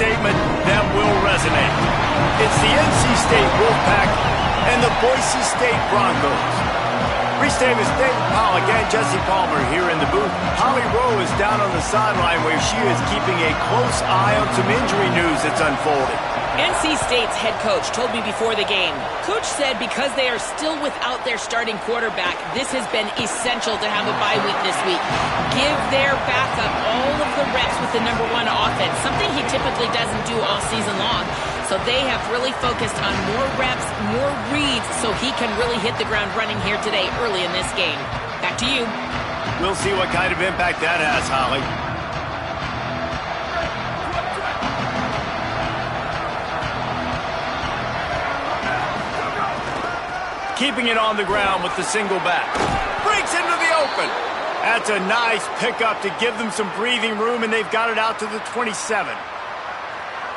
statement that will resonate. It's the NC State Wolfpack and the Boise State Broncos. Reese Davis, David Pollock, and Jesse Palmer here in the booth. Holly Rowe is down on the sideline where she is keeping a close eye on some injury news that's unfolding. NC State's head coach told me before the game. Coach said because they are still without their starting quarterback, this has been essential to have a bye week this week. Give their backup all of the reps with the #1 offense, something he typically doesn't do all season long. So they have really focused on more reps, more reads, so he can really hit the ground running here today early in this game. Back to you. We'll see what kind of impact that has, Holly. Keeping it on the ground with the single back. Breaks into the open. That's a nice pickup to give them some breathing room, and they've got it out to the 27.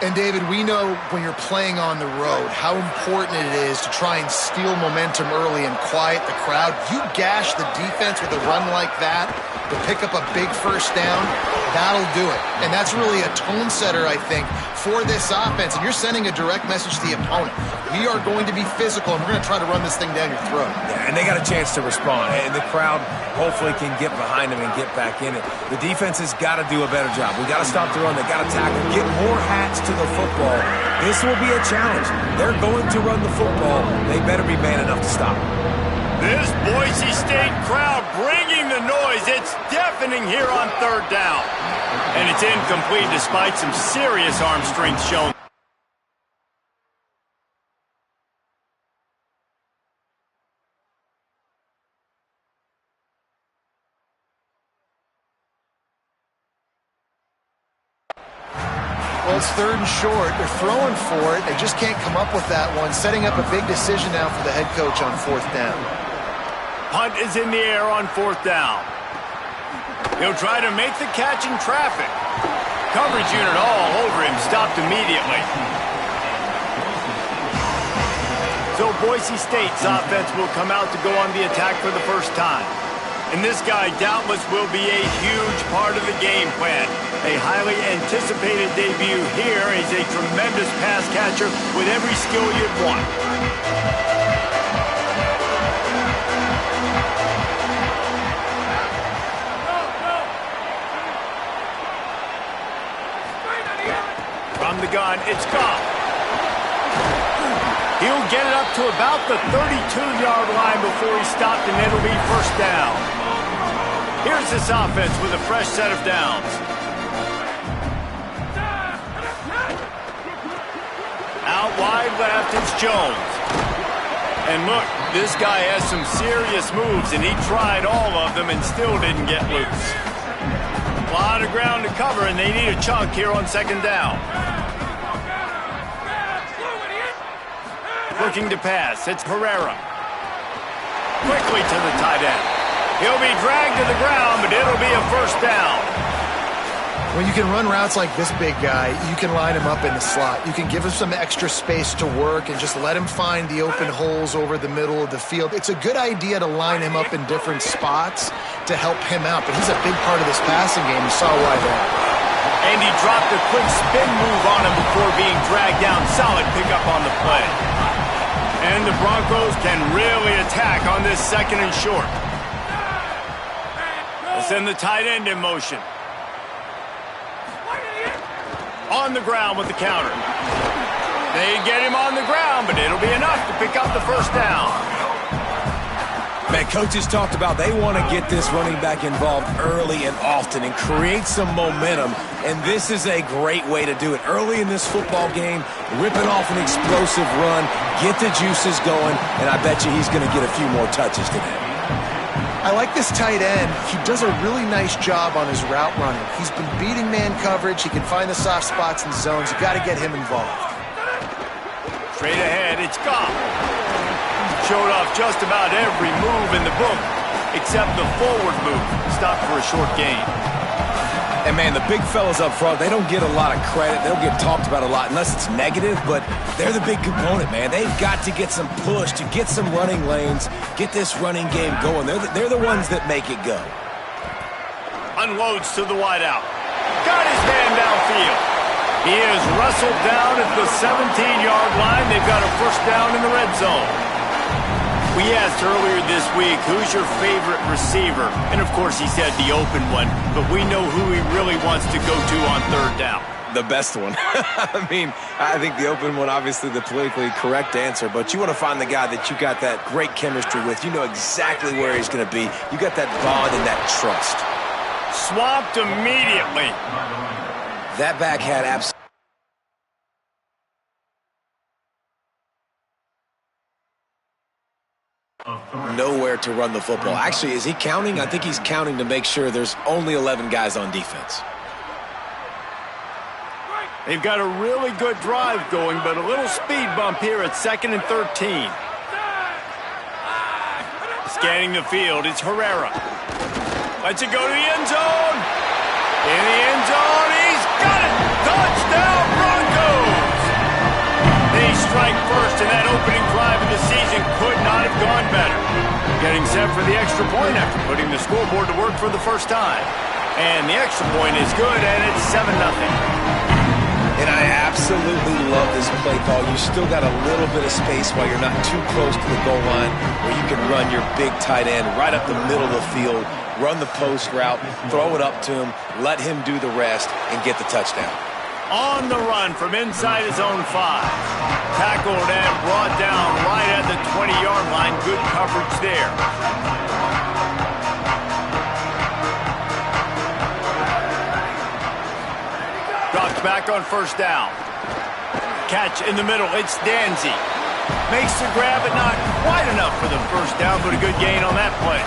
And, David, we know when you're playing on the road how important it is to try and steal momentum early and quiet the crowd. You gash the defense with a run like that to pick up a big first down, that'll do it. And that's really a tone setter, I think, for this offense. And you're sending a direct message to the opponent. We are going to be physical, and we're going to try to run this thing down your throat. Yeah, and they got a chance to respond. And the crowd hopefully can get behind them and get back in it. The defense has got to do a better job. We got to stop the run. They got to tackle, get more hats to the football. This will be a challenge. They're going to run the football. They better be man enough to stop it. This Boise State crowd bringing the noise. It's deafening here on third down. And it's incomplete despite some serious arm strength shown. Well, it's third and short. They're throwing for it. They just can't come up with that one. Setting up a big decision now for the head coach on fourth down. Punt is in the air on fourth down. He'll try to make the catch in traffic. Coverage unit all over him, stopped immediately. So Boise State's offense will come out to go on the attack for the first time. And this guy doubtless will be a huge part of the game plan. A highly anticipated debut here. He's a tremendous pass catcher with every skill you'd want. From the gun, it's Goff. He'll get it up to about the 32-yard line before he's stopped, and it'll be first down. Here's this offense with a fresh set of downs. Out wide left, it's Jones. And look, this guy has some serious moves, and he tried all of them and still didn't get loose. A lot of ground to cover, and they need a chunk here on second down. Looking to pass, it's Herrera. Quickly to the tight end. He'll be dragged to the ground, but it'll be a first down. When you can run routes like this big guy, you can line him up in the slot. You can give him some extra space to work and just let him find the open holes over the middle of the field. It's a good idea to line him up in different spots to help him out, but he's a big part of this passing game. You saw why there. And he dropped a quick spin move on him before being dragged down. Solid pickup on the play. And the Broncos can really attack on this second and short. They'll send the tight end in motion. On the ground with the counter. They get him on the ground, but it'll be enough to pick up the first down. Man, coaches talked about they want to get this running back involved early and often and create some momentum, and this is a great way to do it. Early in this football game, ripping off an explosive run, get the juices going, and I bet you he's going to get a few more touches today. I like this tight end. He does a really nice job on his route running. He's been beating man coverage. He can find the soft spots and zones. You got to get him involved. Straight ahead, it's Goff. Showed off just about every move in the book, except the forward move. Stopped for a short gain. And, man, the big fellas up front, they don't get a lot of credit. They don't get talked about a lot unless it's negative, but they're the big component, man. They've got to get some push to get some running lanes, get this running game going. They're the ones that make it go. Unloads to the wideout. Got his man downfield. He is wrestled down at the 17-yard line. They've got a first down in the red zone. We asked earlier this week, who's your favorite receiver? And, of course, he said the open one, but we know who he really wants to go to on third down. The best one. I mean, I think the open one, obviously the politically correct answer, but you want to find the guy that you got that great chemistry with. You know exactly where he's going to be. You got that bond and that trust. Swamped immediately. That back had absolutely nowhere to run the football. Actually, is he counting? I think he's counting to make sure there's only 11 guys on defense. They've got a really good drive going, but a little speed bump here at 2nd and 13. Scanning the field, it's Herrera. Lets it go to the end zone. In the end zone, he's got it! Touchdown, Broncos! They strike first, and that opening drive of the season could not have gone better. Getting set for the extra point after putting the scoreboard to work for the first time. And the extra point is good, and it's 7-0. And I absolutely love this play call. You still got a little bit of space while you're not too close to the goal line where you can run your big tight end right up the middle of the field, run the post route, throw it up to him, let him do the rest, and get the touchdown. On the run from inside his own 5. Tackled and brought down right at the 20-yard line. Good coverage there. Drops back on first down. Catch in the middle. It's Danzy. Makes the grab, but not quite enough for the first down, but a good gain on that play.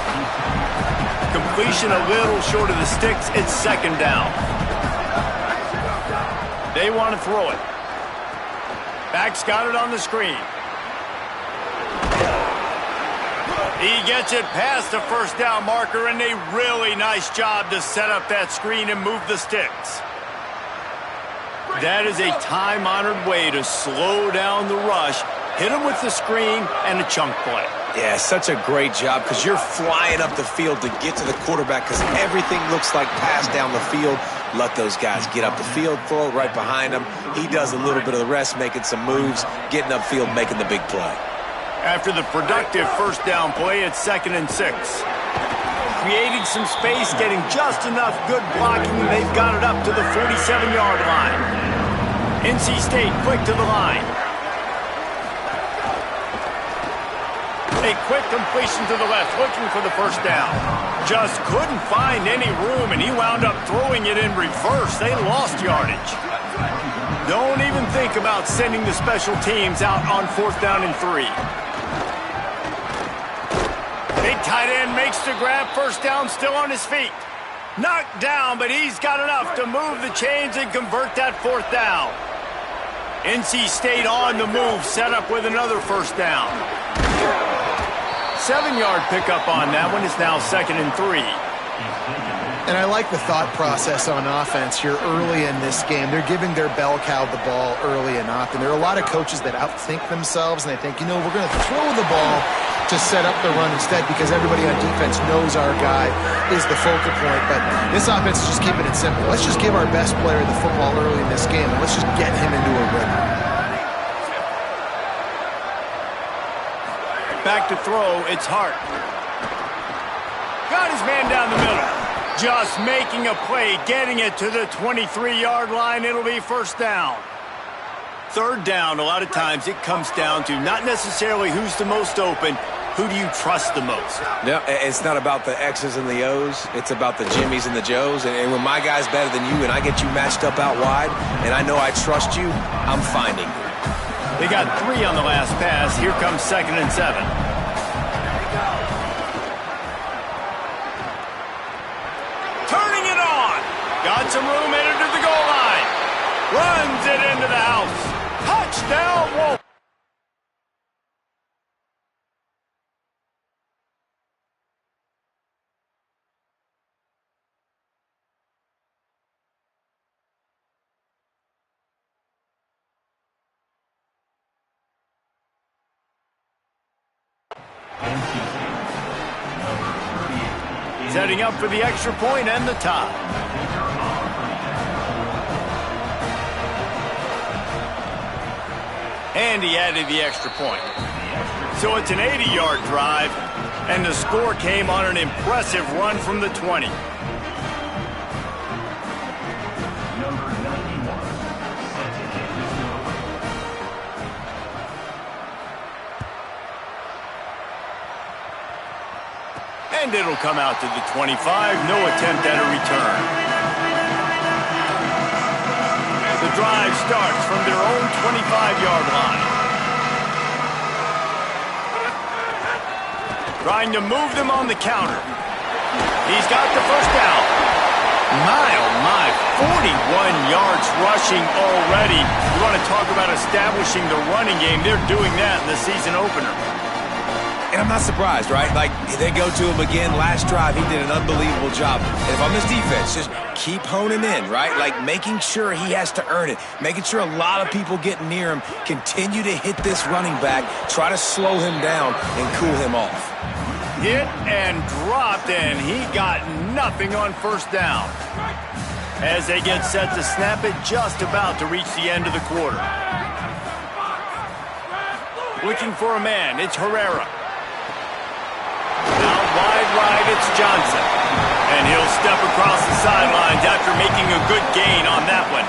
Completion a little short of the sticks. It's 2nd down. They want to throw it. Back's got it on the screen. He gets it past the first down marker, and a really nice job to set up that screen and move the sticks. That is a time-honored way to slow down the rush, hit him with the screen, and a chunk play. Yeah, such a great job because you're flying up the field to get to the quarterback because everything looks like pass down the field. Let those guys get up the field, throw it right behind him. He does a little bit of the rest, making some moves, getting upfield, making the big play. After the productive first down play, it's 2nd and 6. Creating some space, getting just enough good blocking, and they've got it up to the 47-yard line. NC State quick to the line. A quick completion to the left, looking for the first down. Just couldn't find any room, and he wound up throwing it in reverse. They lost yardage. Don't even think about sending the special teams out on 4th down and 3. Big tight end makes the grab, first down, still on his feet. Knocked down, but he's got enough to move the chains and convert that 4th down. NC State on the move, set up with another first down. 7-yard pickup on that one. Is now 2nd and 3. And I like the thought process on offense here early in this game. They're giving their bell cow the ball early and often. There are a lot of coaches that outthink themselves, and they think, you know, we're going to throw the ball to set up the run instead because everybody on defense knows our guy is the focal point. But this offense is just keeping it simple. Let's just give our best player the football early in this game, and let's just get him into a rhythm. Back to throw, it's Hart. Got his man down the middle. Just making a play, getting it to the 23-yard line. It'll be first down. 3rd down, a lot of times it comes down to not necessarily who's the most open, who do you trust the most? No, it's not about the X's and the O's. It's about the Jimmies and the Joes. And when my guy's better than you and I get you matched up out wide and I know I trust you, I'm finding you. They got 3 on the last pass. Here comes 2nd and 7. Turning it on. Got some room, headed to the goal line. Runs it into the house. Touchdown, Wolf. Setting up for the extra point and the tie. And he added the extra point. So it's an 80-yard drive, and the score came on an impressive run from the 20. And it'll come out to the 25. No attempt at a return. The drive starts from their own 25-yard line. Trying to move them on the counter. He's got the first down. My, oh my, 41 yards rushing already. You want to talk about establishing the running game. They're doing that in the season opener. And I'm not surprised, right? Like, they go to him again. Last drive, he did an unbelievable job. And if I'm this defense, just keep honing in, right? Like, making sure he has to earn it. Making sure a lot of people get near him. Continue to hit this running back. Try to slow him down and cool him off. Hit and dropped, and he got nothing on first down. As they get set to snap it, just about to reach the end of the quarter. Looking for a man, it's Herrera. Out wide right, it's Johnson. And he'll step across the sidelines after making a good gain on that one.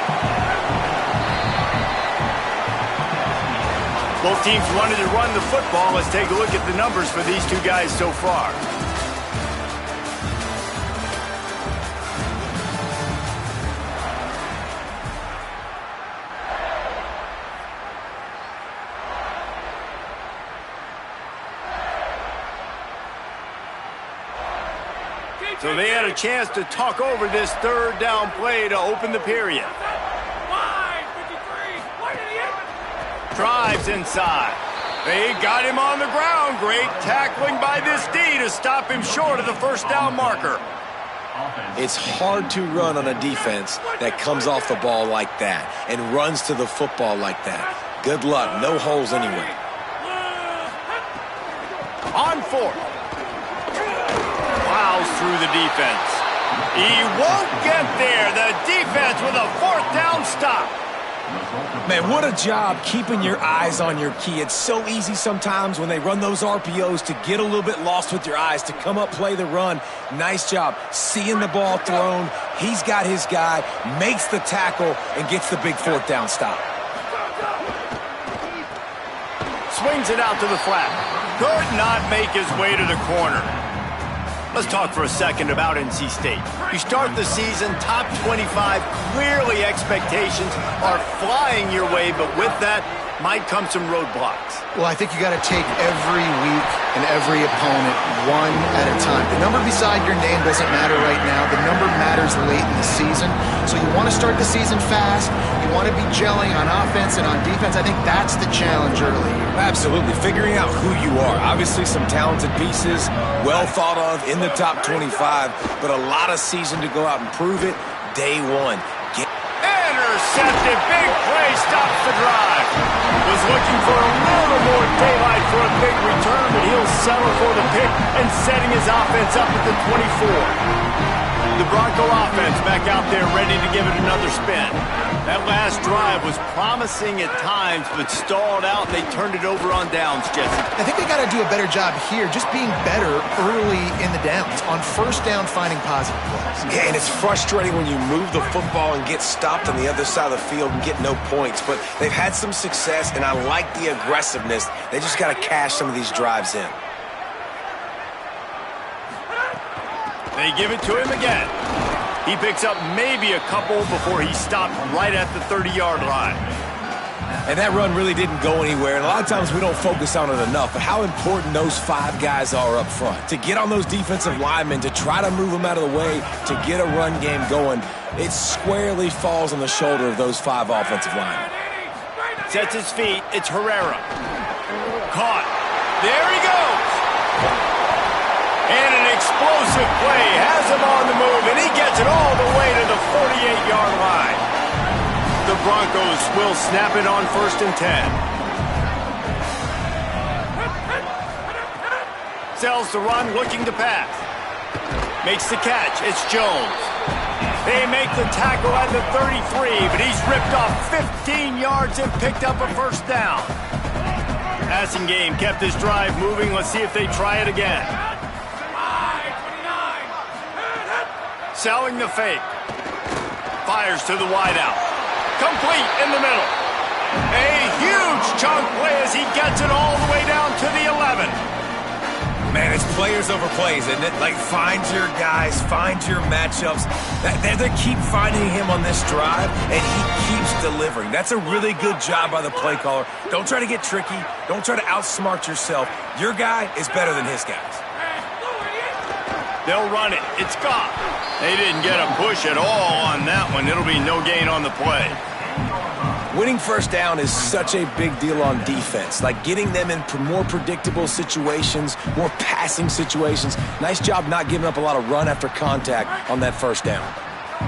Both teams wanted to run the football. Let's take a look at the numbers for these two guys so far. So they had a chance to talk over this third down play to open the period. Drives inside. They got him on the ground. Great tackling by this D to stop him short of the first down marker. It's hard to run on a defense that comes off the ball like that and runs to the football like that. Good luck. No holes anywhere. On fourth. Plows through the defense. He won't get there. The defense with a fourth down stop. Man, what a job keeping your eyes on your key. It's so easy sometimes when they run those RPOs to get a little bit lost with your eyes, to come up, play the run. Nice job seeing the ball thrown. He's got his guy, makes the tackle, and gets the big fourth down stop. Swings it out to the flat. Could not make his way to the corner. Let's talk for a second about NC State. You start the season top 25. Clearly expectations are flying your way, but with that might come some roadblocks. Well, I think you got to take every week and every opponent one at a time. The number beside your name doesn't matter right now. The number matters late in the season. So you want to start the season fast. You want to be gelling on offense and on defense. I think that's the challenge early. Absolutely. Figuring out who you are. Obviously some talented pieces, well thought of in the top 25, but a lot of season to go out and prove it day one. Intercepted. Big play. Stops the drive. Was looking for a little more daylight for a big return, but he'll settle for the pick and setting his offense up at the 24. The Bronco offense back out there ready to give it another spin. That last drive was promising at times, but stalled out, and they turned it over on downs, Jesse. I think they got to do a better job here, just being better early in the downs. On first down, finding positive plays. Yeah, and it's frustrating when you move the football and get stopped on the other side of the field and get no points. But they've had some success, and I like the aggressiveness. They just got to cash some of these drives in. They give it to him again. He picks up maybe a couple before he stopped right at the 30-yard line. And that run really didn't go anywhere. And a lot of times we don't focus on it enough, but how important those five guys are up front. To get on those defensive linemen, to try to move them out of the way, to get a run game going, it squarely falls on the shoulder of those five offensive linemen. Sets his feet. It's Herrera. Caught. There he goes. And an explosive play has him on the move, and he gets it all the way to the 48-yard line. The Broncos will snap it on 1st and 10. Sells the run, looking to pass. Makes the catch. It's Jones. They make the tackle at the 33, but he's ripped off 15 yards and picked up a first down. Passing game kept this drive moving. Let's see if they try it again. Selling the fake. Fires to the wideout. Complete in the middle. A huge chunk play as he gets it all the way down to the 11. Man, it's players over plays, isn't it? Like, find your guys, find your matchups. They keep finding him on this drive, and he keeps delivering. That's a really good job by the play caller. Don't try to get tricky. Don't try to outsmart yourself. Your guy is better than his guys. They'll run it. It's gone. They didn't get a push at all on that one. It'll be no gain on the play. Winning first down is such a big deal on defense, like getting them in more predictable situations, more passing situations. Nice job not giving up a lot of run after contact on that first down.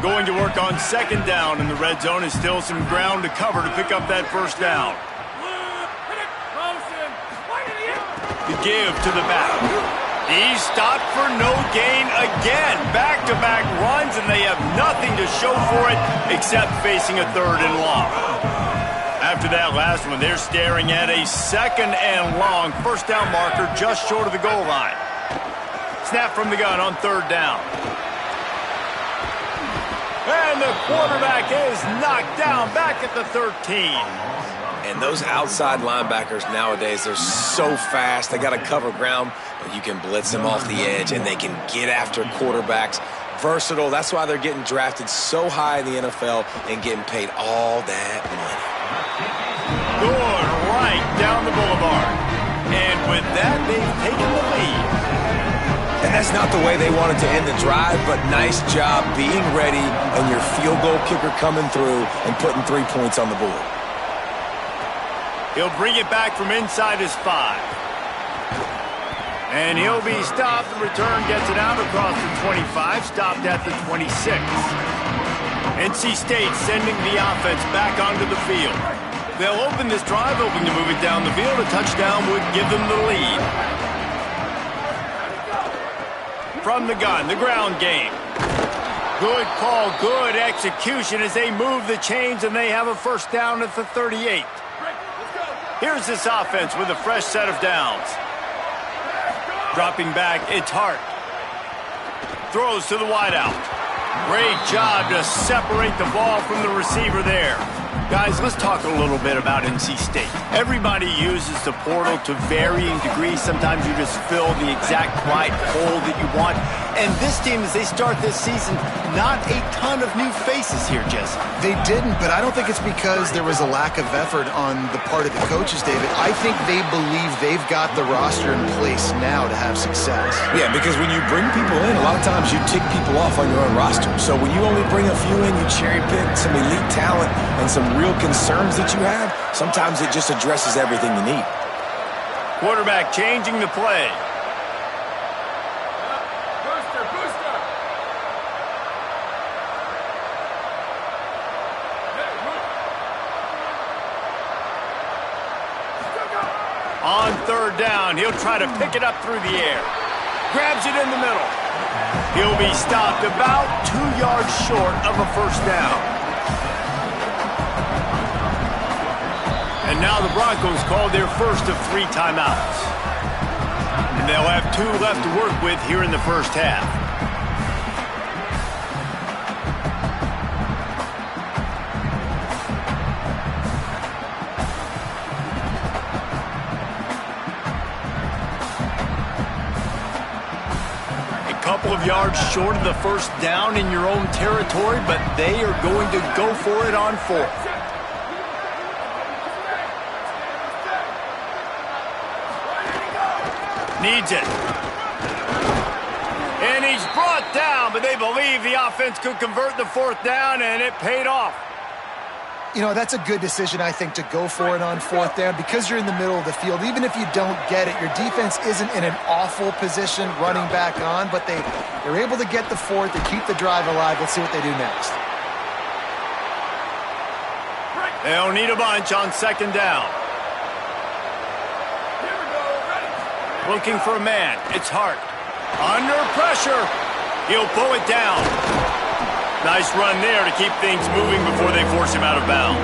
Going to work on second down in the red zone is still some ground to cover to pick up that first down. The give to the back. He's stopped for no gain again. Back-to-back runs, and they have nothing to show for it except facing a third and long. After that last one, they're staring at a second and long. First down marker just short of the goal line. Snap from the gun on third down. And the quarterback is knocked down back at the 13. And those outside linebackers nowadays, they're so fast. They got to cover ground, but you can blitz them off the edge, and they can get after quarterbacks. Versatile. That's why they're getting drafted so high in the NFL and getting paid all that money. Going right down the boulevard. And with that, they've taken the lead. And that's not the way they wanted to end the drive, but nice job being ready and your field goal kicker coming through and putting 3 points on the board. He'll bring it back from inside his 5. And he'll be stopped. The return gets it out across the 25, stopped at the 26. NC State sending the offense back onto the field. They'll open this drive, hoping to move it down the field. A touchdown would give them the lead. From the gun, the ground game. Good call, good execution as they move the chains, and they have a first down at the 38. Here's this offense with a fresh set of downs. Dropping back, it's Hart. Throws to the wideout. Great job to separate the ball from the receiver there. Guys, let's talk a little bit about NC State. Everybody uses the portal to varying degrees. Sometimes you just fill the exact right hole that you want. And this team, as they start this season, not a ton of new faces here, Jesse. They didn't, but I don't think it's because there was a lack of effort on the part of the coaches, David. I think they believe they've got the roster in place now to have success. Yeah, because when you bring people in, a lot of times you tick people off on your own roster. So when you only bring a few in, you cherry pick some elite talent and some real concerns that you have, sometimes it just addresses everything you need. Quarterback changing the play. On third down, he'll try to pick it up through the air. Grabs it in the middle. He'll be stopped about 2 yards short of a first down. And now the Broncos called their first of 3 timeouts. And they'll have 2 left to work with here in the first half. Couple of yards short of the first down in your own territory, but they are going to go for it on 4th. Needs it. And he's brought down, but they believe the offense could convert the 4th down, and it paid off. You know, that's a good decision, I think, to go for it on 4th down because you're in the middle of the field. Even if you don't get it, your defense isn't in an awful position running back on, but they're able to get the 4th to keep the drive alive. Let's see what they do next. They'll need a bunch on second down. Looking for a man. It's Hart. Under pressure. He'll pull it down. Nice run there to keep things moving before they force him out of bounds.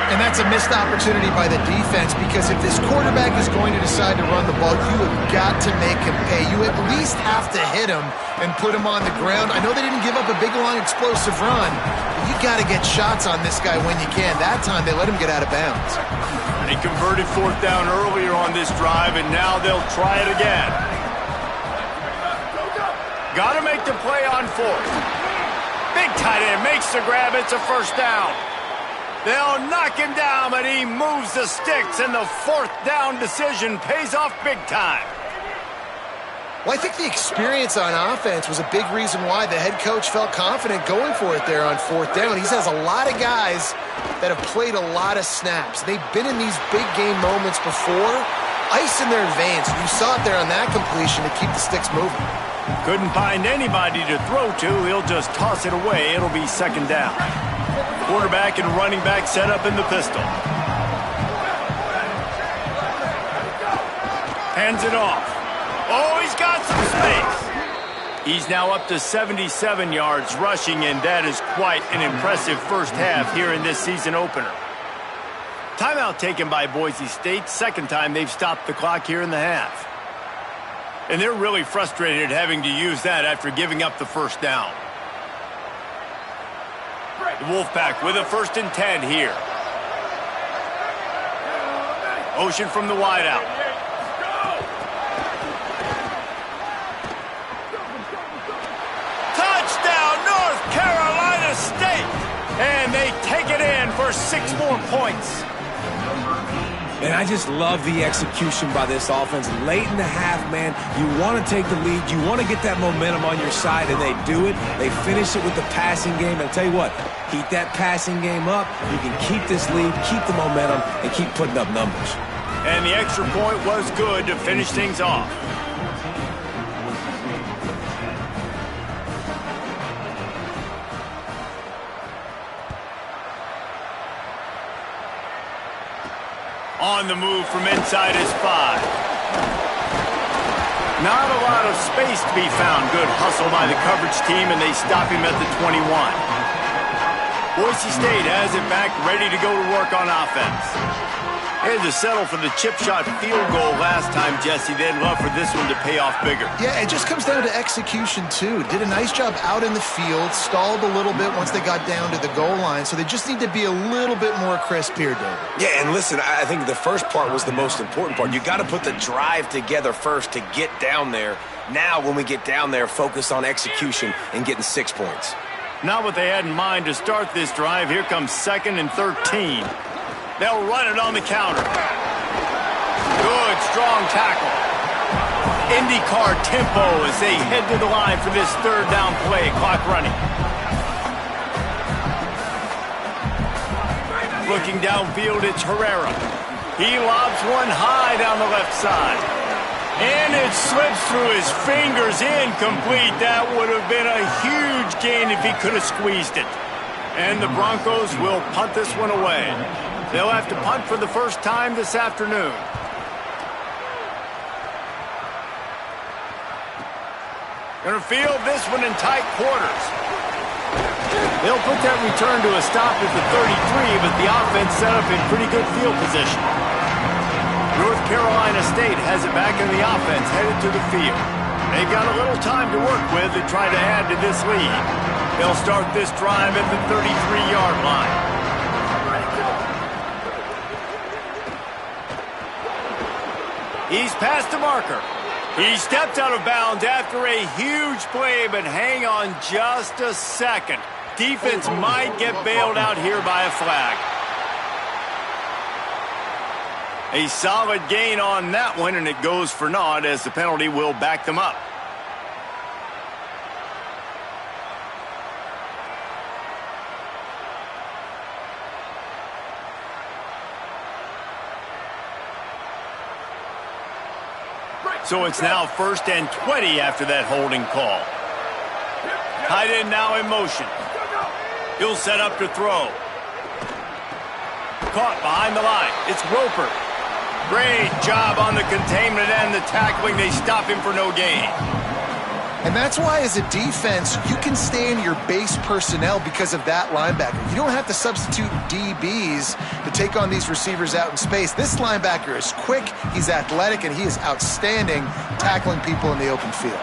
And that's a missed opportunity by the defense, because if this quarterback is going to decide to run the ball, you have got to make him pay. You at least have to hit him and put him on the ground. I know they didn't give up a big, long, explosive run, but you got to get shots on this guy when you can. That time, they let him get out of bounds. They converted fourth down earlier on this drive, and now they'll try it again. Got to make the play on fourth. Big tight end makes the grab. It's a first down. They'll knock him down, but he moves the sticks, and the fourth down decision pays off big time. Well, I think the experience on offense was a big reason why the head coach felt confident going for it there on fourth down. He has a lot of guys that have played a lot of snaps. They've been in these big game moments before. Ice in their veins. You saw it there on that completion to keep the sticks moving. Couldn't find anybody to throw to. He'll just toss it away. It'll be second down. Quarterback and running back set up in the pistol. Hands it off. Oh, he's got some space. He's now up to 77 yards rushing, and that is quite an impressive first half here in this season opener. Timeout taken by Boise State. Second time they've stopped the clock here in the half. And they're really frustrated having to use that after giving up the first down. The Wolfpack with a 1st and 10 here. Motion from the wideout. Touchdown, North Carolina State! And they take it in for 6 more points. And I just love the execution by this offense. Late in the half, man, you want to take the lead. You want to get that momentum on your side, and they do it. They finish it with the passing game. And I'll tell you what, keep that passing game up. You can keep this lead, keep the momentum, and keep putting up numbers. And the extra point was good to finish things off. On the move from inside his 5. Not a lot of space to be found. Good hustle by the coverage team, and they stop him at the 21. Boise State has it back, ready to go to work on offense. They had to settle for the chip shot field goal last time, Jesse. They'd love for this one to pay off bigger. Yeah, it just comes down to execution, too. Did a nice job out in the field, stalled a little bit once they got down to the goal line, so they just need to be a little bit more crisp here, David. Yeah, and listen, I think the first part was the most important part. You got to put the drive together first to get down there. Now, when we get down there, focus on execution and getting 6 points. Not what they had in mind to start this drive. Here comes 2nd and 13. They'll run it on the counter. Good, strong tackle. IndyCar tempo as they head to the line for this 3rd down play. Clock running. Looking downfield, it's Herrera. He lobs one high down the left side. And it slips through his fingers, incomplete. That would have been a huge gain if he could have squeezed it. And the Broncos will punt this one away. They'll have to punt for the first time this afternoon. Gonna field this one in tight quarters. They'll put that return to a stop at the 33, but the offense set up in pretty good field position. North Carolina State has it back in the offense, headed to the field. They've got a little time to work with to try to add to this lead. They'll start this drive at the 33-yard line. He's past the marker. He stepped out of bounds after a huge play, but hang on just a second. Defense might get bailed out here by a flag. A solid gain on that one, and it goes for naught as the penalty will back them up. So it's now 1st and 20 after that holding call. Tight end now in motion. He'll set up to throw. Caught behind the line. It's Roper. Great job on the containment and the tackling. They stop him for no gain. And that's why, as a defense, you can stay in your base personnel because of that linebacker. You don't have to substitute DBs to take on these receivers out in space. This linebacker is quick, he's athletic, and he is outstanding tackling people in the open field.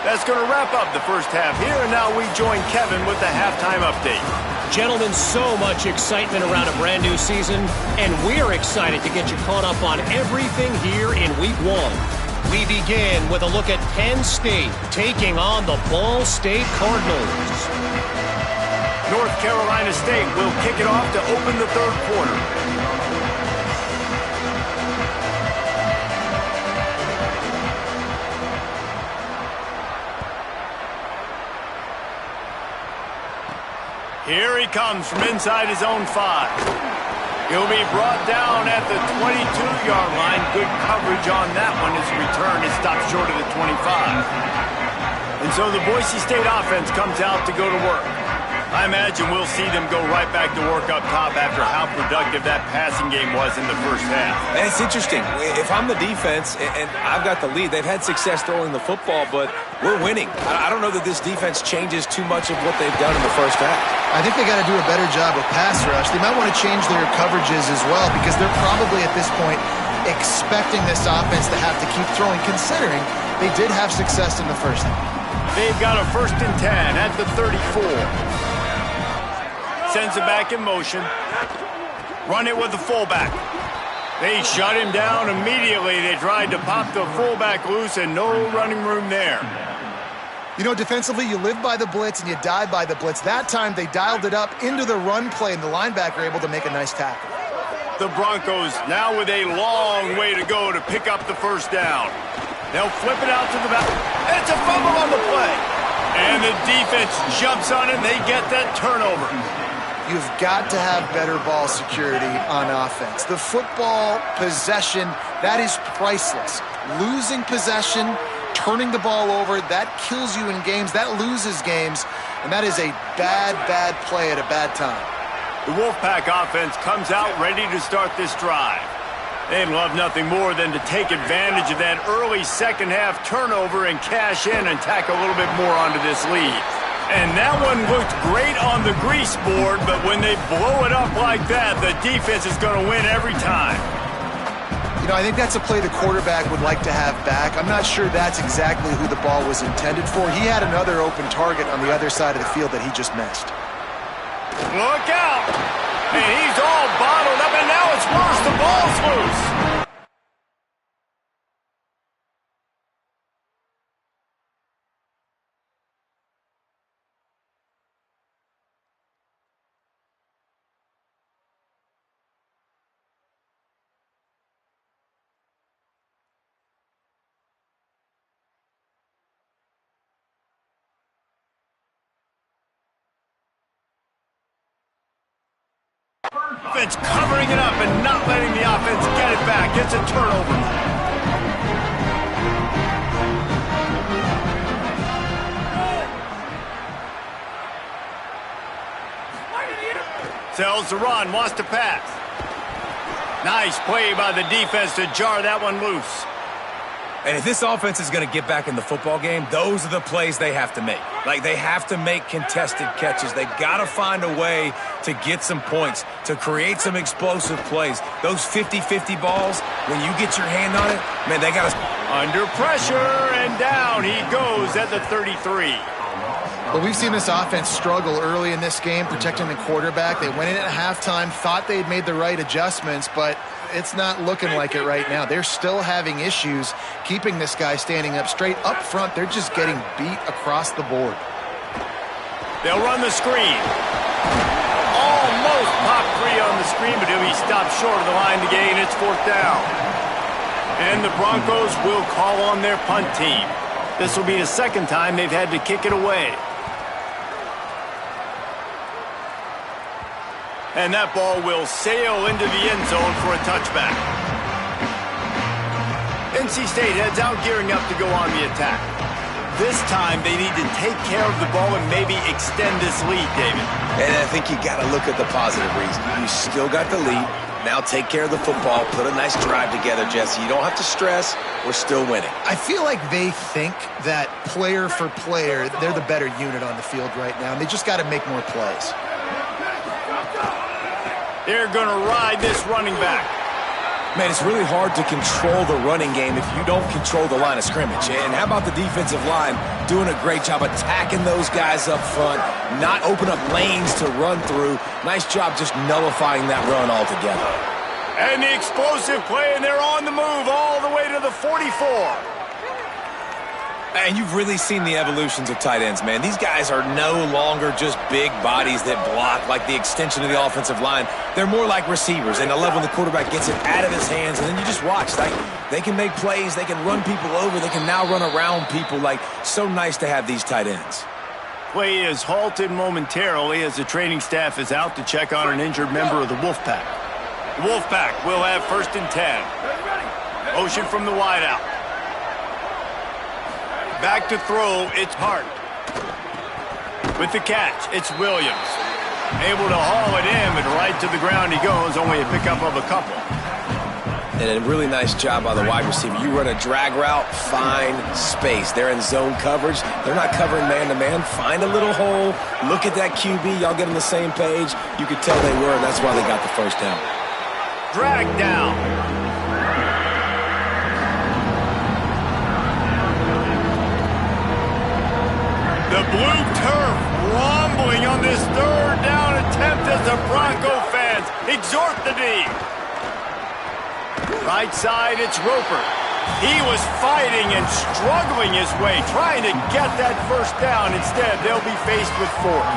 That's going to wrap up the first half here, and now we join Kevin with the halftime update. Gentlemen, so much excitement around a brand new season, and we're excited to get you caught up on everything here in Week 1. We begin with a look at Penn State taking on the Ball State Cardinals. North Carolina State will kick it off to open the third quarter. Here he comes from inside his own 5. He'll be brought down at the 22-yard line. Good coverage on that one as he returned and stopped short of the 25. And so the Boise State offense comes out to go to work. I imagine we'll see them go right back to work up top after how productive that passing game was in the first half. And it's interesting. If I'm the defense and I've got the lead, they've had success throwing the football, but we're winning. I don't know that this defense changes too much of what they've done in the first half. I think they got to do a better job with pass rush. They might want to change their coverages as well because they're probably at this point expecting this offense to have to keep throwing, considering they did have success in the first half. They've got a 1st and 10 at the 34. Sends it back in motion. Run it with the fullback. They shut him down immediately. They tried to pop the fullback loose and no running room there. You know, defensively, you live by the blitz and you die by the blitz. That time, they dialed it up into the run play, and the linebacker able to make a nice tackle. The Broncos now with a long way to go to pick up the first down. They'll flip it out to the back. And it's a fumble on the play. And the defense jumps on it, and they get that turnover. You've got to have better ball security on offense. The football possession, that is priceless. Losing possession, turning the ball over, that kills you in games, that loses games, and that is a bad, bad play at a bad time. The Wolfpack offense comes out ready to start this drive. They'd love nothing more than to take advantage of that early second half turnover and cash in and tack a little bit more onto this lead. And that one looked great on the grease board, but when they blow it up like that, the defense is going to win every time. You know, I think that's a play the quarterback would like to have back. I'm not sure that's exactly who the ball was intended for. He had another open target on the other side of the field that he just missed. Look out! And he's all bottled up, and now it's worse. The ball's loose. Offense covering it up and not letting the offense get it back. It's a turnover. Tells the run, wants to pass. Nice play by the defense to jar that one loose. And if this offense is going to get back in the football game, those are the plays they have to make. Like, they have to make contested catches. They've got to find a way to get some points, to create some explosive plays. Those 50-50 balls, when you get your hand on it, man, they got to... Under pressure, and down he goes at the 33. But we've seen this offense struggle early in this game, protecting the quarterback. They went in at halftime, thought they'd made the right adjustments, but it's not looking like it right now. They're still having issues keeping this guy standing up straight. Up front, they're just getting beat across the board. They'll run the screen. Almost popped free on the screen, but he'll be stopped short of the line to gain. It's 4th down. And the Broncos will call on their punt team. This will be the second time they've had to kick it away. And that ball will sail into the end zone for a touchback. NC State heads out, gearing up to go on the attack. This time, they need to take care of the ball and maybe extend this lead, David. And I think you got to look at the positive reason. You still got the lead. Now take care of the football. Put a nice drive together, Jesse. You don't have to stress. We're still winning. I feel like they think that player for player, they're the better unit on the field right now, and they just got to make more plays. They're going to ride this running back. Man, it's really hard to control the running game if you don't control the line of scrimmage. And how about the defensive line doing a great job attacking those guys up front, not open up lanes to run through. Nice job just nullifying that run altogether. And the explosive play, and they're on the move all the way to the 44. And you've really seen the evolutions of tight ends, man. These guys are no longer just big bodies that block like the extension of the offensive line. They're more like receivers, and I love when the quarterback gets it out of his hands, and then you just watch. Like, they can make plays, they can run people over, they can now run around people. Like, so nice to have these tight ends. Play is halted momentarily as the training staff is out to check on an injured member of the Wolfpack. The Wolfpack will have 1st and 10. Motion from the wideout. Back to throw, it's Hart. With the catch, it's Williams. Able to haul it in, but right to the ground he goes, only a pickup of a couple. And a really nice job by the wide receiver. You run a drag route, find space. They're in zone coverage. They're not covering man-to-man. Find a little hole. Look at that QB. Y'all get on the same page. You could tell they were, and that's why they got the 1st down. Drag down. The blue turf rumbling on this 3rd down attempt as the Bronco fans exhort the D. Right side, it's Roper. He was fighting and struggling his way, trying to get that 1st down. Instead, they'll be faced with 4th.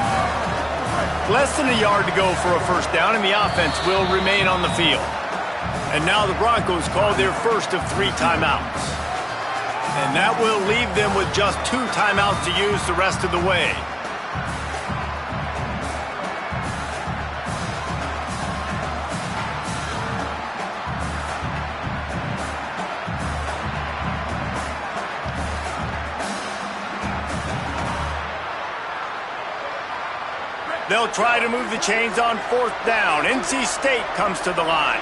Less than a yard to go for a 1st down, and the offense will remain on the field. And now the Broncos call their 1st of 3 timeouts. And that will leave them with just 2 timeouts to use the rest of the way. They'll try to move the chains on 4th down. NC State comes to the line.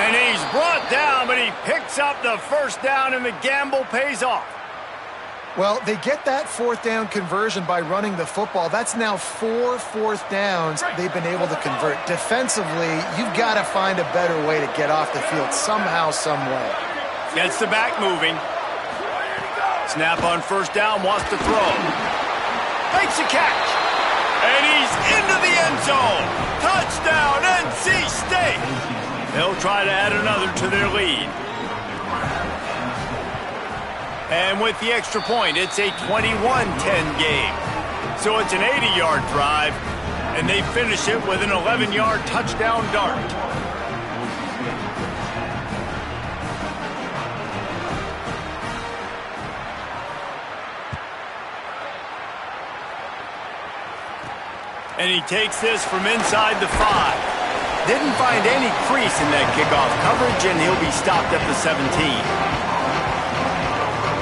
And he's brought down, but he picks up the 1st down, and the gamble pays off. Well, they get that 4th down conversion by running the football. That's now 4 4th downs they've been able to convert. Defensively, you've got to find a better way to get off the field somehow, some way. Gets the back moving. Snap on 1st down, wants to throw. Makes a catch. And he's into the end zone. Touchdown, NC State. They'll try to add another to their lead. And with the extra point, it's a 21-10 game. So it's an 80-yard drive, and they finish it with an 11-yard touchdown dart. And he takes this from inside the 5. Didn't find any crease in that kickoff coverage, and he'll be stopped at the 17.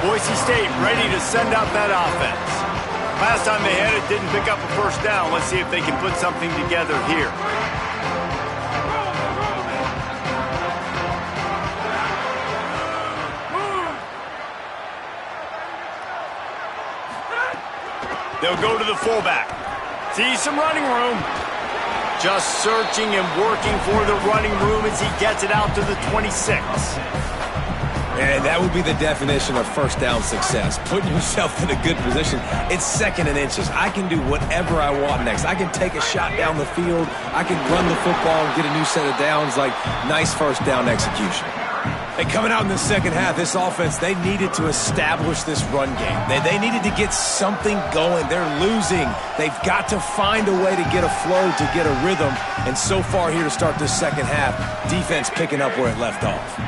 Boise State ready to send out that offense. Last time they had it, didn't pick up a 1st down. Let's see if they can put something together here. They'll go to the fullback. See some running room. Just searching and working for the running room as he gets it out to the 26. And that would be the definition of 1st down success. Putting yourself in a good position. It's 2nd and inches. I can do whatever I want next. I can take a shot down the field. I can run the football and get a new set of downs. Like, nice 1st down execution. And coming out in the 2nd half, this offense, they needed to establish this run game. They needed to get something going. They're losing. They've got to find a way to get a flow, to get a rhythm. And so far here to start this 2nd half, defense picking up where it left off.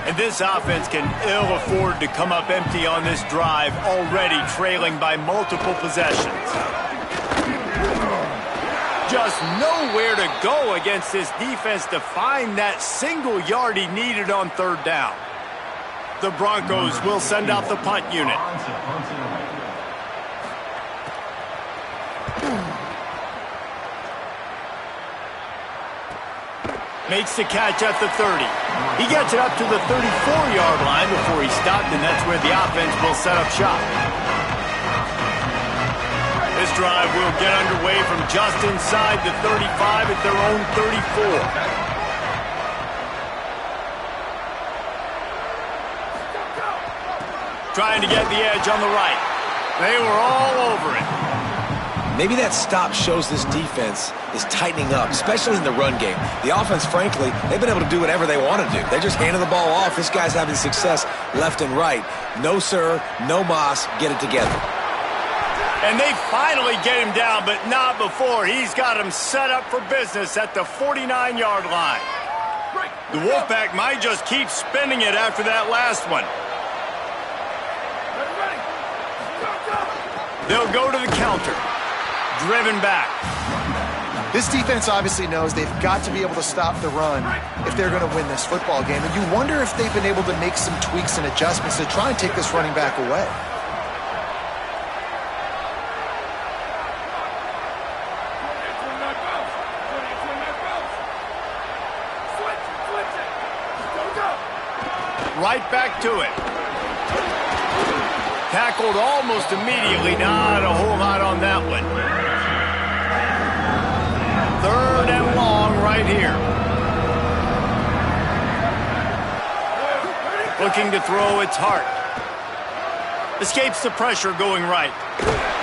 And this offense can ill afford to come up empty on this drive, already trailing by multiple possessions. Just nowhere to go against this defense to find that single yard he needed on 3rd down. The Broncos will send out the punt unit. Makes the catch at the 30. He gets it up to the 34-yard line before he stopped, and that's where the offense will set up shop. This drive will get underway from just inside the 35 at their own 34. Trying to get the edge on the right. They were all over it. Maybe that stop shows this defense is tightening up, especially in the run game. The offense, frankly, they've been able to do whatever they want to do. They're just handing the ball off. This guy's having success left and right. No, sir, no mas, get it together. And they finally get him down, but not before. He's got him set up for business at the 49-yard line. The Wolfpack might just keep spinning it after that last one. They'll go to the counter. Driven back. This defense obviously knows they've got to be able to stop the run if they're going to win this football game. And you wonder if they've been able to make some tweaks and adjustments to try and take this running back away. Right back to it. Tackled almost immediately. Not a whole lot on that one. 3rd and long right here. Looking to throw, it's Hart. Escapes the pressure going right.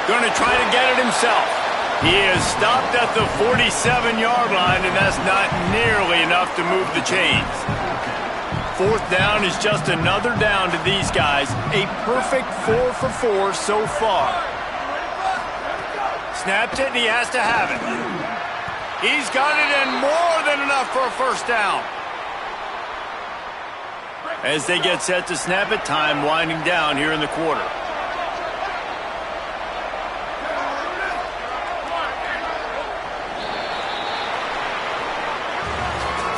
Going to try to get it himself. He is stopped at the 47-yard line, and that's not nearly enough to move the chains. 4th down is just another down to these guys. A perfect 4 for 4 so far. Snapped it, and he has to have it. He's got it, and more than enough for a 1st down. As they get set to snap it, time winding down here in the quarter.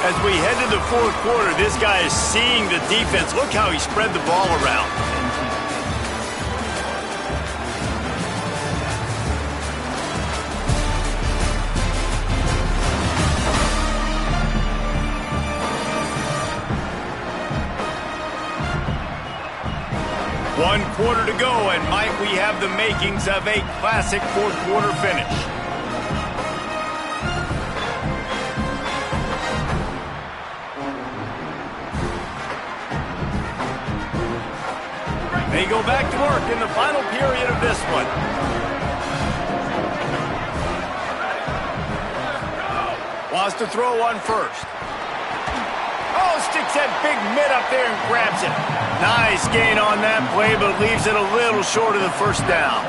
As we head to the 4th quarter, this guy is seeing the defense. Look how he spread the ball around. One quarter to go, and might we have the makings of a classic 4th quarter finish. They go back to work in the final period of this one. Wants to throw on 1st. Oh, sticks that big mid up there and grabs it. Nice gain on that play, but leaves it a little short of the 1st down.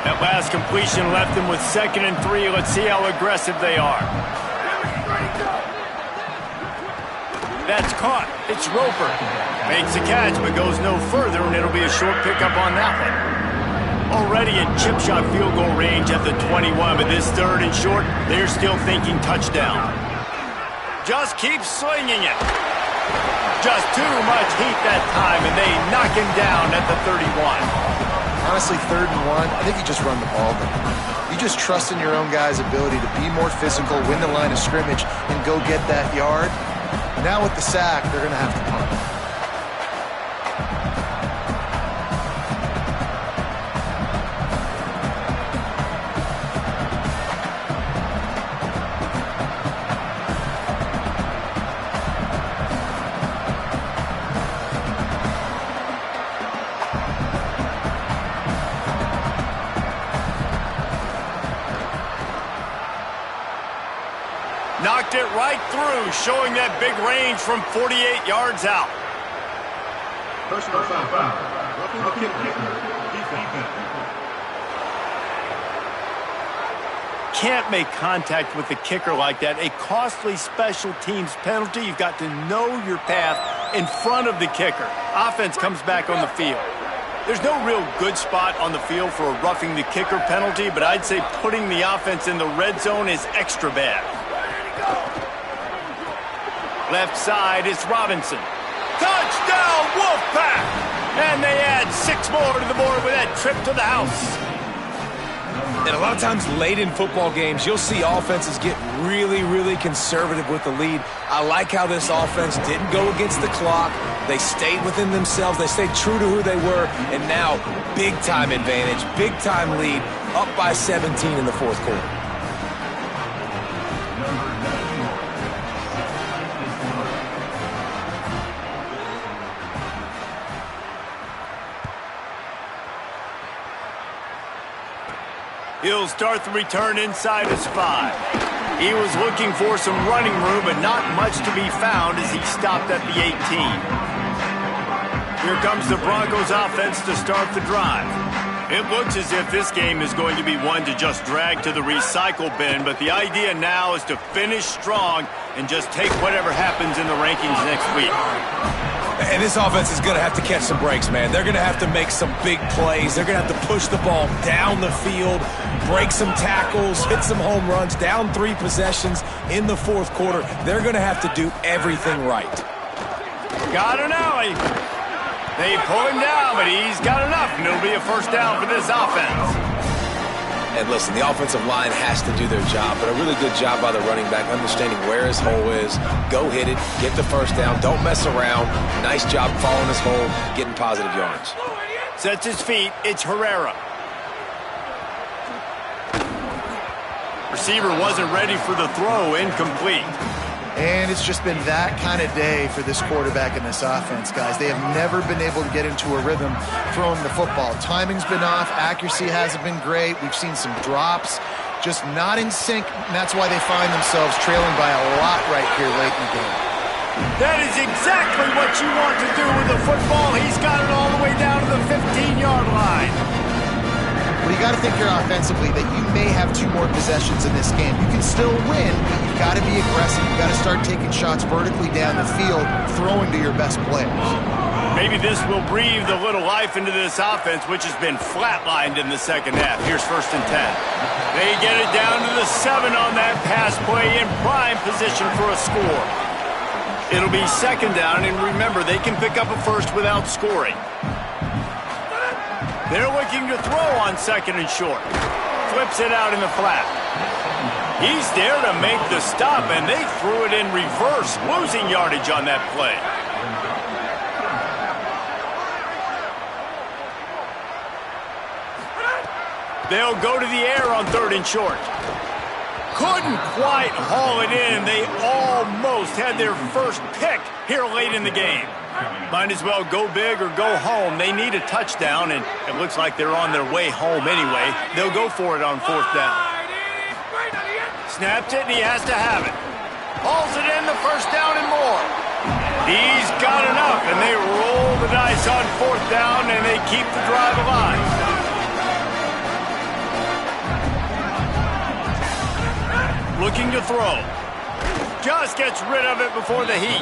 That last completion left them with 2nd and 3. Let's see how aggressive they are. That's caught. It's Roper. Makes a catch, but goes no further, and it'll be a short pickup on that one. Already in chip shot field goal range at the 21, but this 3rd and short, they're still thinking touchdown. Just keeps slinging it. Just too much heat that time, and they knock him down at the 31. Honestly, 3rd and 1, I think you just run the ball. You just trust in your own guy's ability to be more physical, win the line of scrimmage, and go get that yard. Now with the sack, they're going to have to punt. Knocked it right through, showing that big range from 48 yards out. Personal foul. Roughing the kicker. Defense. Can't make contact with the kicker like that. A costly special teams penalty. You've got to know your path in front of the kicker. Offense comes back on the field. There's no real good spot on the field for a roughing the kicker penalty, but I'd say putting the offense in the red zone is extra bad. Left side is Robinson. Touchdown, Wolfpack! And they add 6 more to the board with that trip to the house. And a lot of times late in football games, you'll see offenses get really, really conservative with the lead. I like how this offense didn't go against the clock. They stayed within themselves. They stayed true to who they were. And now, big-time advantage, big-time lead, up by 17 in the fourth quarter. He'll start the return inside his 5. He was looking for some running room, but not much to be found as he stopped at the 18. Here comes the Broncos offense to start the drive. It looks as if this game is going to be one to just drag to the recycle bin, but the idea now is to finish strong and just take whatever happens in the rankings next week. And this offense is going to have to catch some breaks, man. They're going to have to make some big plays. They're going to have to push the ball down the field, break some tackles, hit some home runs, down 3 possessions in the fourth quarter. They're going to have to do everything right. Got an alley. They pull him down, but he's got enough, and it'll be a first down for this offense. And listen, the offensive line has to do their job, but a really good job by the running back, understanding where his hole is. Go hit it, get the first down, don't mess around. Nice job following his hole, getting positive yards. Sets his feet, it's Herrera. Receiver wasn't ready for the throw, incomplete. And it's just been that kind of day for this quarterback and this offense, guys. They have never been able to get into a rhythm throwing the football. Timing's been off. Accuracy hasn't been great. We've seen some drops, just not in sync, and that's why they find themselves trailing by a lot right here late in the game. That is exactly what you want to do with the football. He's got it all the way down to the 15-yard line. Well, you got to think here offensively that you may have 2 more possessions in this game. You can still win, but you've got to be aggressive. You've got to start taking shots vertically down the field, throwing to your best players. Maybe this will breathe a little life into this offense, which has been flatlined in the second half. Here's 1st and 10. They get it down to the 7 on that pass play in prime position for a score. It'll be 2nd down, and remember, they can pick up a first without scoring. They're looking to throw on 2nd and short. Flips it out in the flat. He's there to make the stop, and they threw it in reverse, losing yardage on that play. They'll go to the air on 3rd and short. Couldn't quite haul it in. They almost had their first pick here late in the game. Might as well go big or go home. They need a touchdown, and it looks like they're on their way home anyway. They'll go for it on 4th down. Snaps it, and he has to have it. Hauls it in, the 1st down and more. He's got enough, and they roll the dice on 4th down, and they keep the drive alive. Looking to throw. Just gets rid of it before the heat.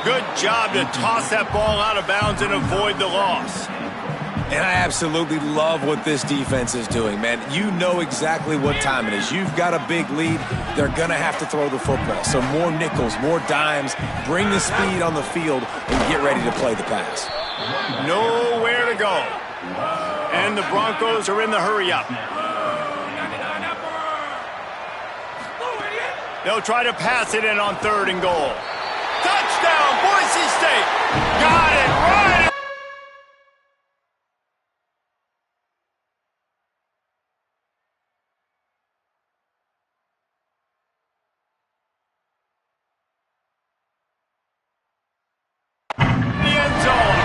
Good job to toss that ball out of bounds and avoid the loss. And I absolutely love what this defense is doing, man. You know exactly what time it is. You've got a big lead. They're going to have to throw the football. So more nickels, more dimes, bring the speed on the field, and get ready to play the pass. Nowhere to go. And the Broncos are in the hurry-up. They'll try to pass it in on 3rd and goal. Touchdown, Boise State! Got it right! The end zone.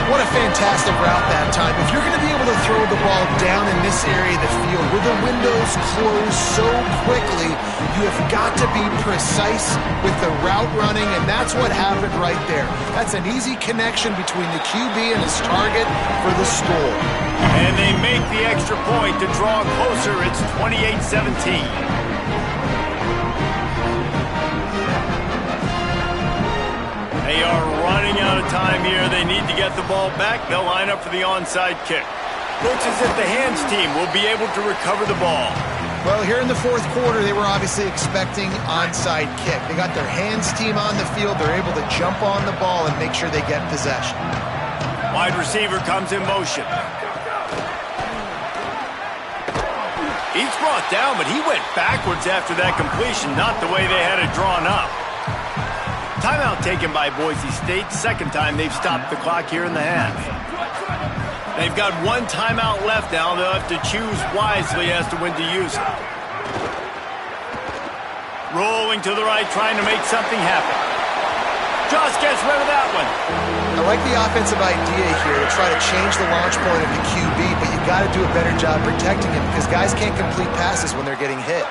What a fantastic route that time. If you're going to be able to throw the ball down in this area of the field where the windows close so quickly, you have got to be precise with the route running, and that's what happened right there. That's an easy connection between the QB and his target for the score. And they make the extra point to draw closer. It's 28-17. They are running out of time here. They need to get the ball back. They'll line up for the onside kick. Looks as if the hands team will be able to recover the ball. Well, here in the fourth quarter, they were obviously expecting onside kick. They got their hands team on the field. They're able to jump on the ball and make sure they get possession. Wide receiver comes in motion. He's brought down, but he went backwards after that completion, not the way they had it drawn up. Timeout taken by Boise State. Second time they've stopped the clock here in the half. They've got one timeout left now. They'll have to choose wisely as to when to use it. Rolling to the right, trying to make something happen. Josh gets rid of that one. I like the offensive idea here to try to change the launch point of the QB, but you got to do a better job protecting him because guys can't complete passes when they're getting hit.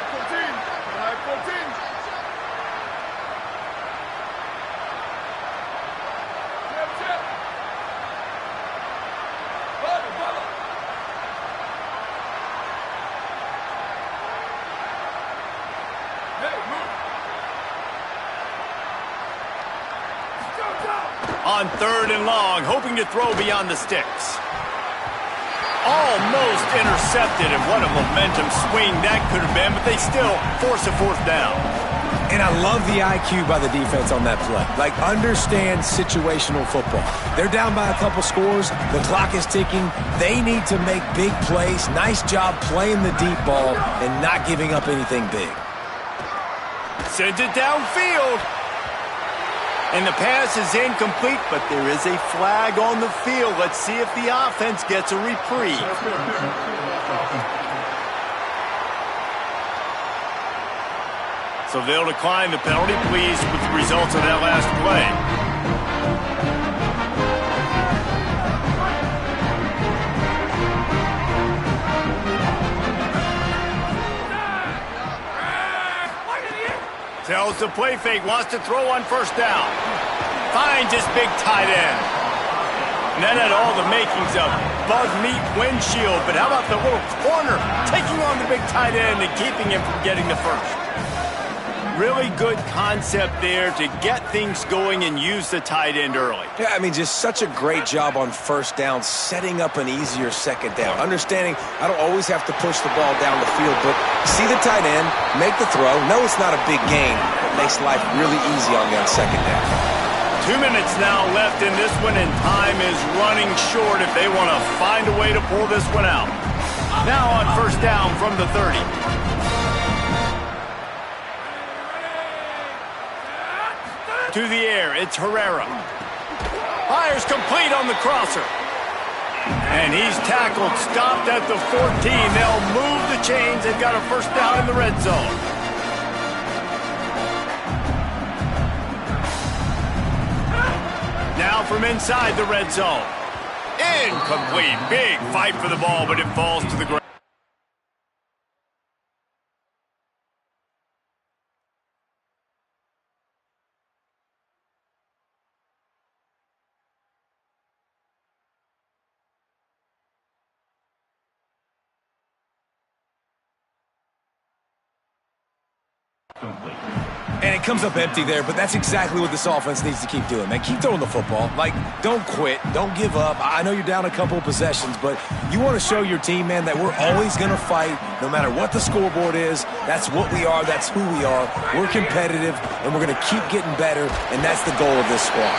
On third and long, hoping to throw beyond the sticks. Almost intercepted, and what a momentum swing that could have been, but they still force a fourth down. And I love the IQ by the defense on that play. Like, understand situational football. They're down by a couple scores. The clock is ticking. They need to make big plays. Nice job playing the deep ball and not giving up anything big. Sends it downfield. And the pass is incomplete, but there is a flag on the field. Let's see if the offense gets a reprieve. So they'll decline the penalty, pleased with the results of that last play. Tells the play fake, wants to throw on first down. Finds his big tight end. And that had all the makings of bug meat windshield, but how about the little corner taking on the big tight end and keeping him from getting the first? Really good concept there to get things going and use the tight end early. Yeah, I mean, just such a great job on first down, setting up an easier second down. Understanding I don't always have to push the ball down the field, but see the tight end, make the throw. No, it's not a big gain. It makes life really easy on you on second down. 2 minutes now left in this one, and time is running short if they want to find a way to pull this one out. Now on first down from the 30. To the air, it's Herrera. Fires complete on the crosser. And he's tackled, stopped at the 14. They'll move the chains. They've got a first down in the red zone. Now from inside the red zone. Incomplete. Big fight for the ball, but it falls to the ground. And it comes up empty there, but that's exactly what this offense needs to keep doing, man. Keep throwing the football. Like, don't quit. Don't give up. I know you're down a couple of possessions, but you want to show your team, man, that we're always going to fight no matter what the scoreboard is. That's what we are. That's who we are. We're competitive, and we're going to keep getting better, and that's the goal of this squad.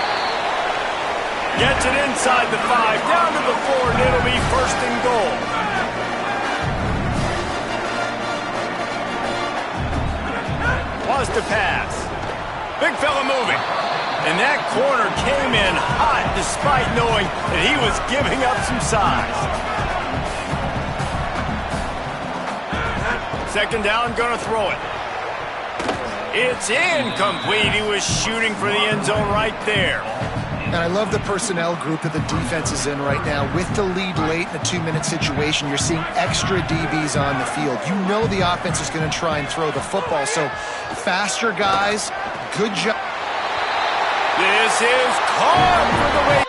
Gets it inside the 5, down to the 4, and it'll be first and goal. Wants to pass. Big fella moving. And that corner came in hot despite knowing that he was giving up some size. Second down, gonna throw it. It's incomplete. He was shooting for the end zone right there. And I love the personnel group that the defense is in right now. With the lead late in a 2-minute situation, you're seeing extra DBs on the field. You know the offense is going to try and throw the football. So faster guys, good job. This is caught for the way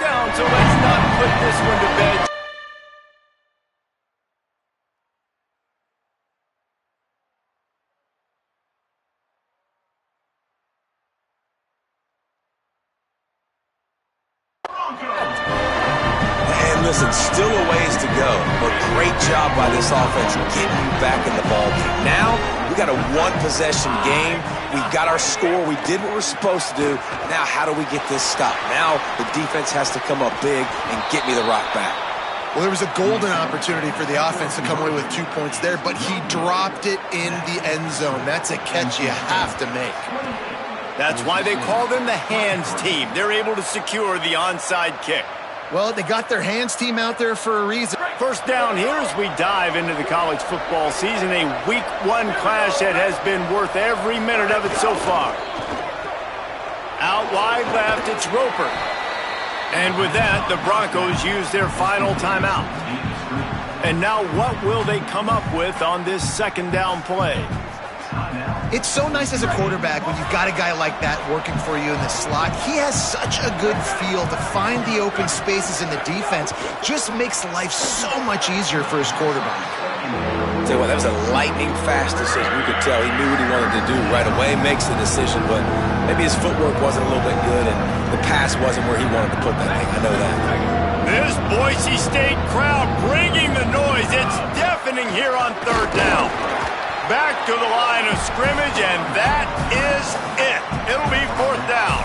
down, so let's not put this one to bed. And listen, still a ways to go, but great job by this offense getting you back in the ballgame. Now, we got a one-possession game. We've got our score. We did what we're supposed to do. Now, how do we get this stopped? Now, the defense has to come up big and get me the rock back. Well, there was a golden opportunity for the offense to come away with 2 points there, but he dropped it in the end zone. That's a catch you have to make. That's why they call them the hands team. They're able to secure the onside kick. Well, they got their hands team out there for a reason. First down here as we dive into the college football season. A week 1 clash that has been worth every minute of it so far. Out wide left, it's Roper. And with that, the Broncos use their final timeout. And now what will they come up with on this second down play? It's so nice as a quarterback when you've got a guy like that working for you in the slot. He has such a good feel to find the open spaces in the defense. Just makes life so much easier for his quarterback. Tell you what, that was a lightning-fast decision. You could tell he knew what he wanted to do right away, makes the decision, but maybe his footwork wasn't a little bit good and the pass wasn't where he wanted to put that thing. I know that. This Boise State crowd bringing the noise. It's deafening here on third down. Back to the line of scrimmage, and that is it. It'll be fourth down.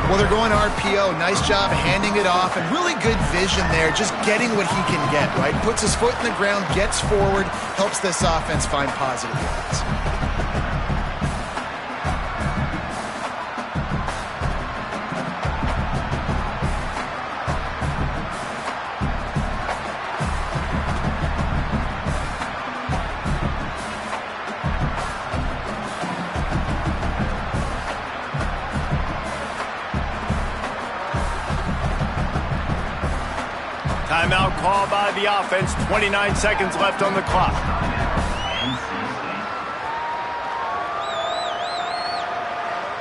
Well, they're going RPO. Nice job handing it off, and really good vision there, just getting what he can get, right? Puts his foot in the ground, gets forward, helps this offense find positive yards. Timeout call by the offense. 29 seconds left on the clock.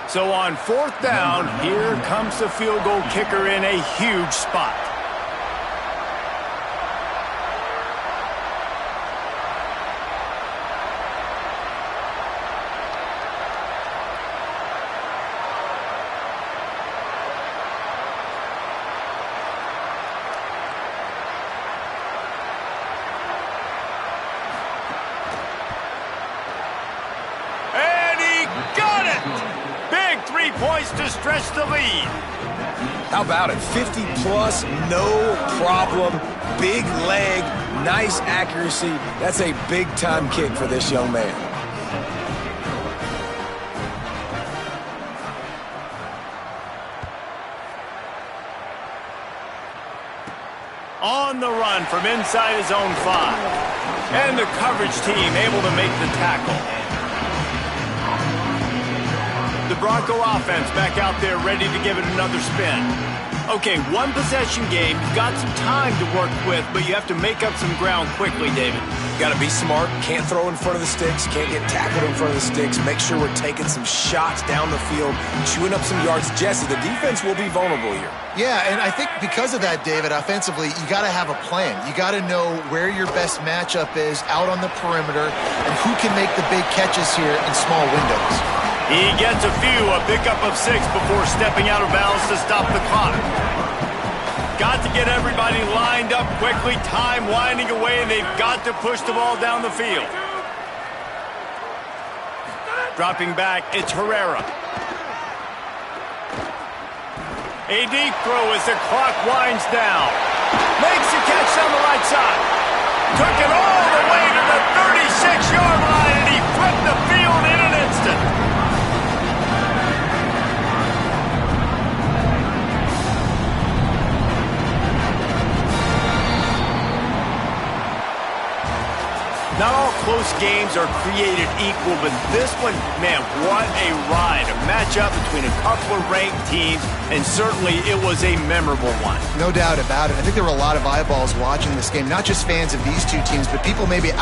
So on fourth down, here comes the field goal kicker in a huge spot. Points to stretch the lead. How about it? 50-plus, no problem. Big leg, nice accuracy. That's a big-time kick for this young man. On the run from inside his own 5. And the coverage team able to make the tackle. The Bronco offense back out there ready to give it another spin. Okay, 1 possession game. You've got some time to work with, but you have to make up some ground quickly, David. Got to be smart. Can't throw in front of the sticks. Can't get tackled in front of the sticks. Make sure we're taking some shots down the field, chewing up some yards. Jesse, the defense will be vulnerable here. Yeah, and I think because of that, David, offensively, you got to have a plan. You got to know where your best matchup is out on the perimeter and who can make the big catches here in small windows. He gets a pickup of 6 before stepping out of bounds to stop the clock. Got to get everybody lined up quickly, time winding away, and they've got to push the ball down the field. Dropping back, it's Herrera. A deep throw as the clock winds down. Makes the catch on the right side. Took it all the way to the 36-yard line, and he flipped the field in an instant. Not all close games are created equal, but this one, man, what a ride. A matchup between a couple of ranked teams, and certainly it was a memorable one. No doubt about it. I think there were a lot of eyeballs watching this game, not just fans of these two teams, but people maybe out